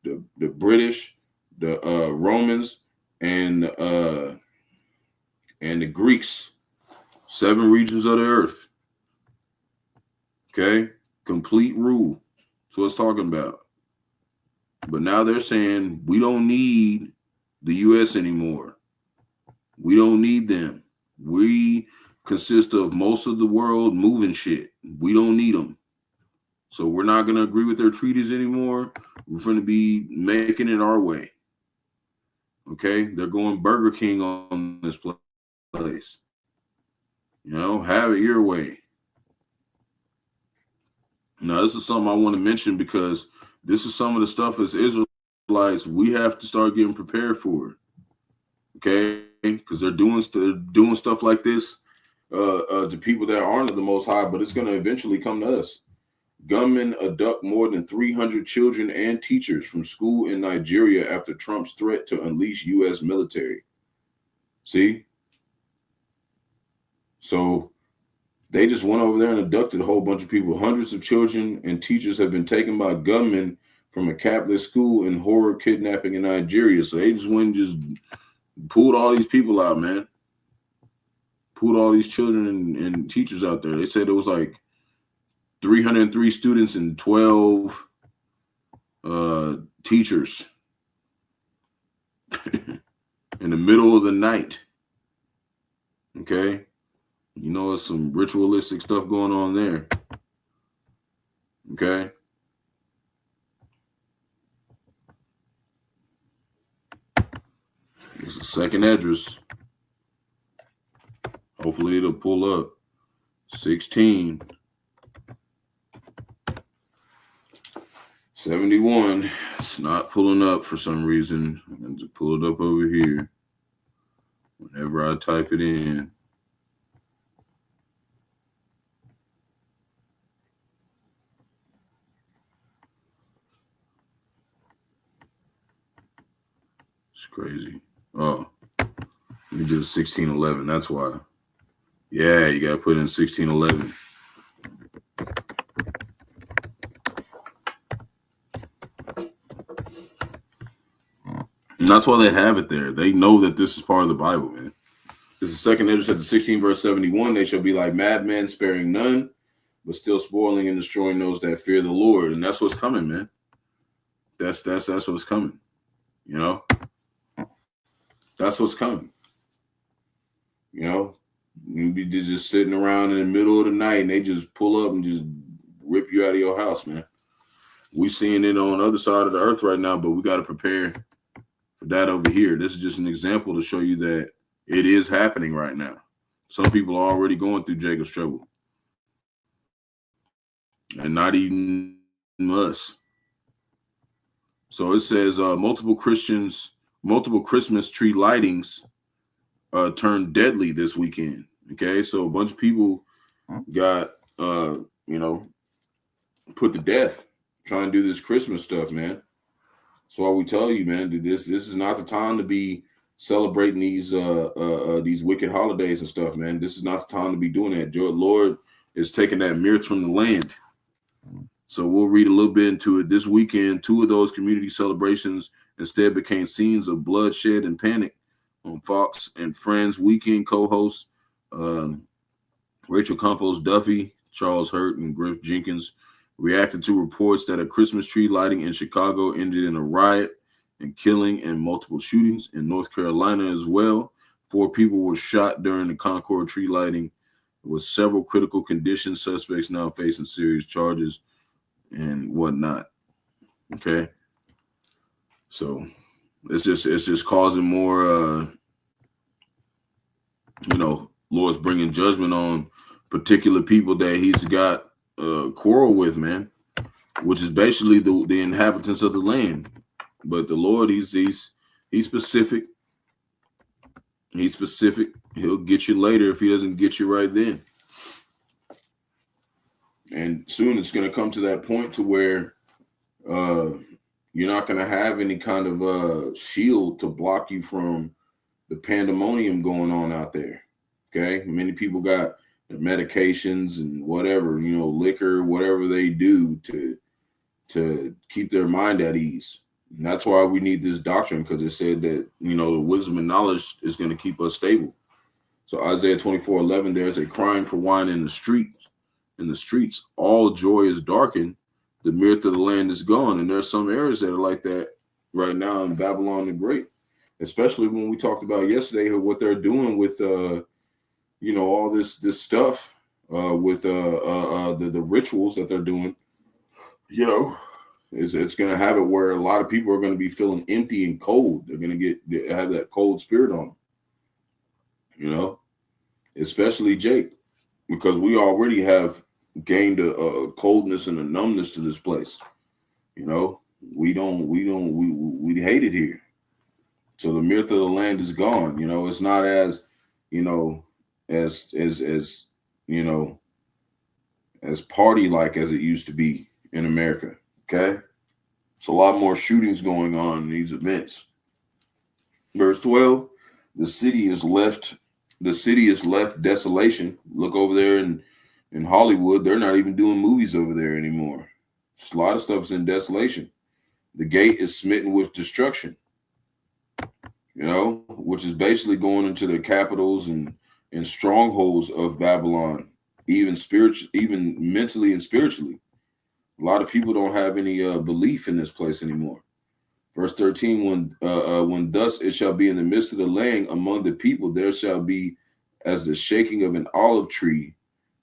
Speaker 2: the British, the Romans, and the Greeks, 7 regions of the earth. Okay, complete rule. That's what it's talking about. But now they're saying we don't need the U.S. anymore. We don't need them. We consist of most of the world moving shit. We don't need them. So we're not going to agree with their treaties anymore. We're going to be making it our way. Okay, they're going Burger King on this place. Have it your way. Now, this is something I want to mention because this is some of the stuff as Israelites we have to start getting prepared for. okay? Because they're doing stuff like this to people that aren't of the Most High, but it's going to eventually come to us. Gunmen abduct more than 300 children and teachers from school in Nigeria after Trump's threat to unleash U.S. military. See? So they just went over there and abducted a whole bunch of people. Hundreds of children and teachers have been taken by gunmen from a Catholic school in horror kidnapping in Nigeria. So they just went and just pulled all these people out, man. Pulled all these children and teachers out there. They said it was like 303 students and 12 teachers in the middle of the night. Okay? You know, there's some ritualistic stuff going on there. Okay? It's a second address. Hopefully it'll pull up. 16. 71. It's not pulling up for some reason. I'm going to pull it up over here. Whenever I type it in. It's crazy. Oh, let me do 1611. That's why. Yeah, you got to put in 1611. And that's why they have it there. They know that this is part of the Bible, man. This is second Ezra chapter 16, verse 71. They shall be like madmen, sparing none, but still spoiling and destroying those that fear the Lord. And that's what's coming, man. That's what's coming. You know? That's what's coming. You know? You'd be just sitting around in the middle of the night and they just pull up and just rip you out of your house, man. We seeing it on the other side of the earth right now, but we got to prepare for that over here. This is just an example to show you that it is happening right now. Some people are already going through Jacob's trouble. And not even us. So it says multiple Christmas tree lightings turned deadly this weekend. Okay, so a bunch of people got put to death trying to do this Christmas stuff, man. That's why we tell you, man, this is not the time to be celebrating these wicked holidays and stuff, man. This is not the time to be doing that. The Lord is taking that mirth from the land. So we'll read a little bit into it. This weekend, 2 of those community celebrations instead became scenes of bloodshed and panic. On Fox and Friends weekend co-hosts Rachel Campos Duffy, Charles Hurt, and Griff Jenkins reacted to reports that a Christmas tree lighting in Chicago ended in a riot and killing and multiple shootings. In North Carolina as well, 4 people were shot during the Concord tree lighting, with several critical condition. Suspects now facing serious charges and whatnot. Okay, so it's just causing more Lord's bringing judgment on particular people that he's got quarrel with, man, which is basically the inhabitants of the land. But the Lord, he's specific. He's specific. He'll get you later if he doesn't get you right then. And soon it's going to come to that point to where you're not going to have any kind of shield to block you from the pandemonium going on out there. Okay, many people got their medications and whatever, liquor, whatever they do to keep their mind at ease. And that's why we need this doctrine, because it said that, the wisdom and knowledge is going to keep us stable. So Isaiah 24:11, there's a crying for wine in the streets. In the streets, all joy is darkened. The mirth of the land is gone. And there's some areas that are like that right now in Babylon the Great, especially when we talked about yesterday what they're doing with, all this stuff with the rituals that they're doing. It's going to have it where a lot of people are going to be feeling empty and cold. They're going to have that cold spirit on them, especially Jake, because we already have gained a coldness and a numbness to this place. We hate it here. So the myth of the land is gone. You know, it's not as, you know, as you know, as party like as it used to be in America. Okay. It's a lot more shootings going on in these events. Verse 12, the city is left desolation. Look over there in Hollywood, they're not even doing movies over there anymore. Just a lot of stuff is in desolation. The gate is smitten with destruction, you know, which is basically going into the capitals and strongholds of Babylon, even mentally and spiritually. A lot of people don't have any belief in this place anymore. Verse 13, when thus it shall be in the midst of the land among the people, there shall be as the shaking of an olive tree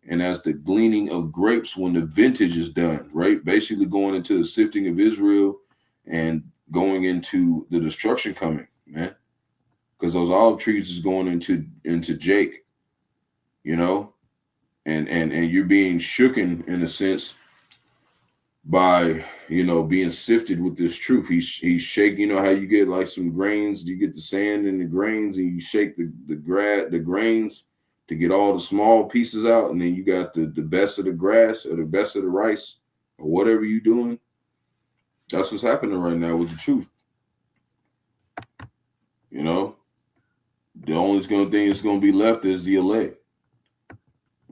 Speaker 2: and as the gleaning of grapes when the vintage is done, right? Basically going into the sifting of Israel and going into the destruction coming, man. Because those olive trees is going into Jake, you know, and you're being shooken in a sense by, you know, being sifted with this truth. He's shaking, you know how you get like some grains, you get the sand in the grains and you shake the grains to get all the small pieces out, and then you got the best of the grass or the best of the rice or whatever you're doing. That's what's happening right now with the truth. You know, the only thing that's going to be left is the elect.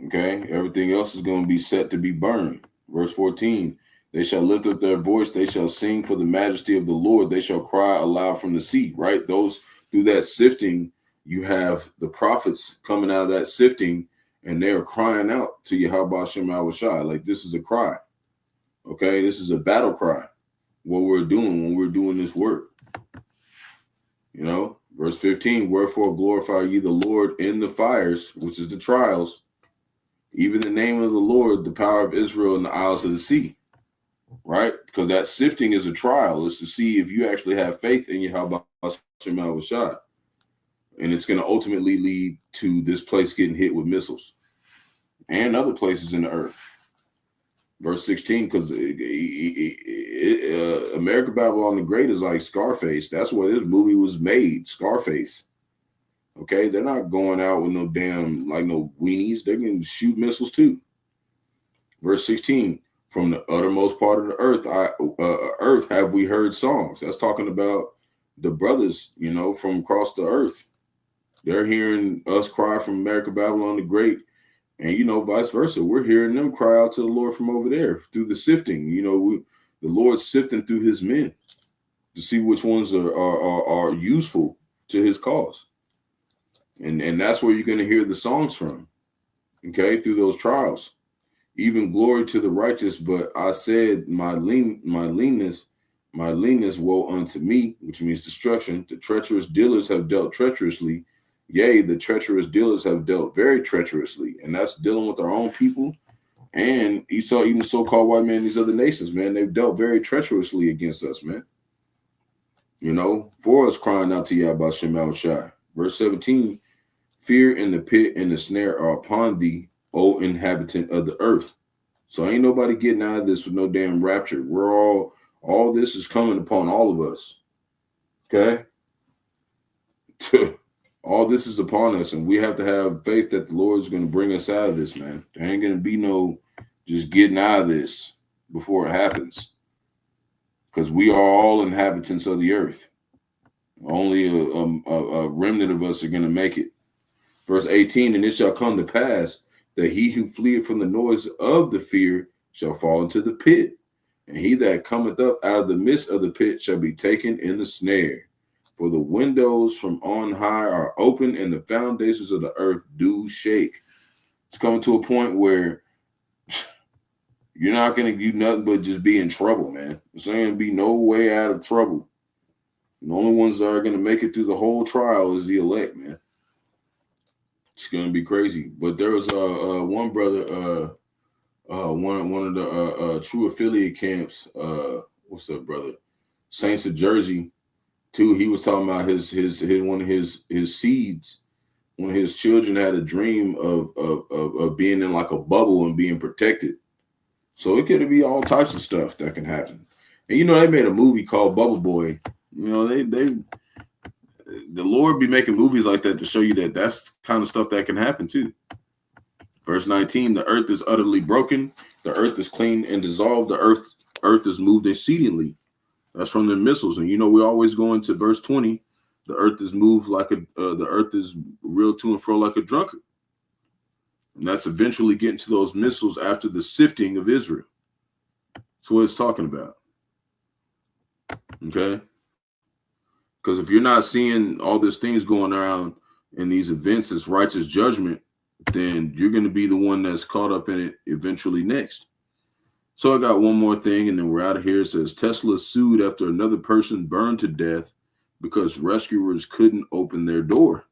Speaker 2: Okay, everything else is going to be set to be burned. Verse 14, they shall lift up their voice, they shall sing for the majesty of the Lord, they shall cry aloud from the sea, right? Those through that sifting, you have the prophets coming out of that sifting, and they're crying out to Yahawashi, like this is a cry. Okay, this is a battle cry. What we're doing when we're doing this work. You know, verse 15, wherefore glorify ye the Lord in the fires, which is the trials, even the name of the Lord, the power of Israel in the isles of the sea. Right? Because that sifting is a trial. It's to see if you actually have faith in Yahawashi. And it's going to ultimately lead to this place getting hit with missiles and other places in the earth. Verse 16, because America, Babylon the Great is like Scarface. That's where this movie was made, Scarface. Okay, they're not going out with no damn, like no weenies. They're going to shoot missiles too. Verse 16, from the uttermost part of the earth have we heard songs. That's talking about the brothers, you know, from across the earth. They're hearing us cry from America, Babylon the Great. And, you know, vice versa. We're hearing them cry out to the Lord from over there through the sifting. You know, the Lord's sifting through his men to see which ones are useful to his cause. And that's where you're going to hear the songs from, okay, through those trials. Even glory to the righteous, but I said my leanness woe unto me, which means destruction. The treacherous dealers have dealt treacherously. Yea, the treacherous dealers have dealt very treacherously, and that's dealing with our own people. And you saw even so-called white men in these other nations, man, they've dealt very treacherously against us, man. You know, for us crying out to Yahawashi. Verse 17, fear and the pit and the snare are upon thee, O inhabitant of the earth. So ain't nobody getting out of this with no damn rapture. We're all this is coming upon all of us. Okay? All this is upon us, and we have to have faith that the Lord is going to bring us out of this, man. There ain't going to be no just getting out of this before it happens, because we are all inhabitants of the earth. Only a remnant of us are going to make it. Verse 18, and it shall come to pass that he who fleeth from the noise of the fear shall fall into the pit, and he that cometh up out of the midst of the pit shall be taken in the snare. For the windows from on high are open, and the foundations of the earth do shake. It's coming to a point where you're not going to do nothing but just be in trouble, man. There's going to be no way out of trouble. The only ones that are going to make it through the whole trial is the elect, man. It's going to be crazy. But there was one brother, one of the true affiliate camps. What's up, brother? Saints of Jersey. Too, he was talking about his one of his seeds, one of his children had a dream of being in like a bubble and being protected. So it could be all types of stuff that can happen. And you know, they made a movie called Bubble Boy. You know, the Lord be making movies like that to show you that that's kind of stuff that can happen too. Verse 19, the earth is utterly broken. The earth is clean and dissolved. The earth is moved exceedingly. That's from the missiles. And, we always go into verse 20. The earth is moved the earth is reeled to and fro like a drunkard. And that's eventually getting to those missiles after the sifting of Israel. That's what it's talking about. Okay? Because if you're not seeing all these things going around in these events as righteous judgment, then you're going to be the one that's caught up in it eventually next. So I got one more thing, and then we're out of here. It says Tesla sued after another person burned to death because rescuers couldn't open their door.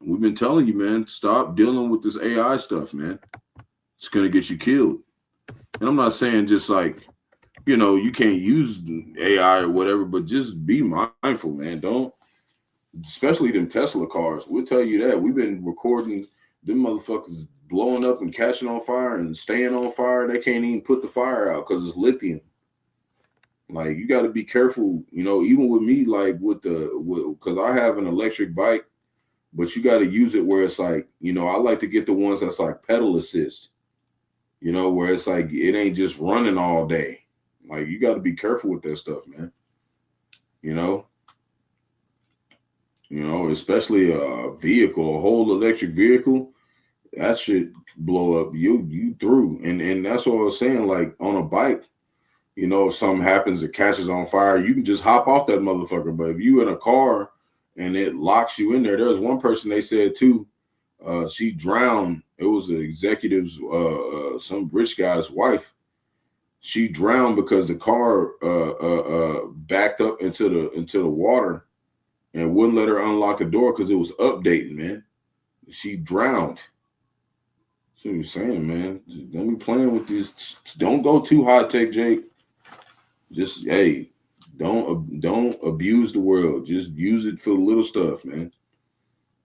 Speaker 2: We've been telling you, man, stop dealing with this AI stuff, man. It's going to get you killed. And I'm not saying just like, you can't use AI or whatever, but just be mindful, man. Don't, especially them Tesla cars. We'll tell you that. We've been recording them motherfuckers blowing up and catching on fire and staying on fire. They can't even put the fire out because it's lithium. Like, you got to be careful, even with me, like because I have an electric bike, but you got to use it where it's like, I like to get the ones that's like pedal assist, where it's like, it ain't just running all day. Like, you got to be careful with that stuff, man. Especially a vehicle, a whole electric vehicle, that should blow up you through. And that's what I was saying, like on a bike, if something happens, it catches on fire, you can just hop off that motherfucker. But if you in a car and it locks you in there, was one person they said too, she drowned. It was an executive's, some rich guy's wife. She drowned because the car backed up into the water and wouldn't let her unlock the door because it was updating, man. She drowned. That's what you're saying, man. Don't be playing with this. Don't go too high tech, Jake. Just, hey, don't abuse the world. Just use it for the little stuff, man.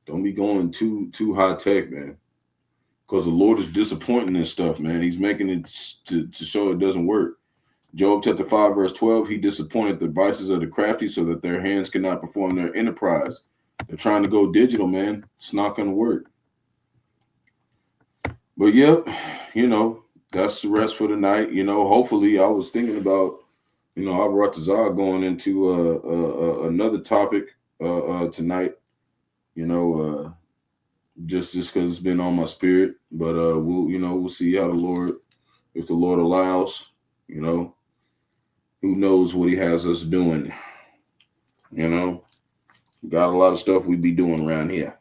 Speaker 2: Don't be going too high tech, man. Because the Lord is disappointing this stuff, man. He's making it to show it doesn't work. Job chapter 5, verse 12, he disappointed the devices of the crafty so that their hands cannot perform their enterprise. They're trying to go digital, man. It's not going to work. But, yep, that's the rest for the night. Hopefully I was thinking about, Rawchaa going into another topic tonight, just because it's been on my spirit. But we'll see how if the Lord allows, who knows what he has us doing. Got a lot of stuff we be doing around here.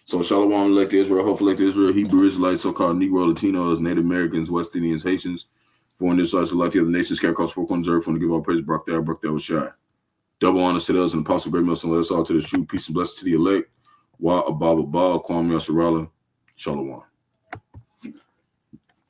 Speaker 2: So Shalom, elect Israel, hopefully elect Israel, Hebrew Israelites, so-called Negro, Latinos, Native Americans, West Indians, Haitians, foreign Israelites, elect the other nations, scattered across 4 corners of the earth, want to give all praise, Barak, was shy. Double honors to those and apostle, great mercy, and let us all to the true peace and blessings to the elect. Wa Abba Kwame Yasarala, Shalom.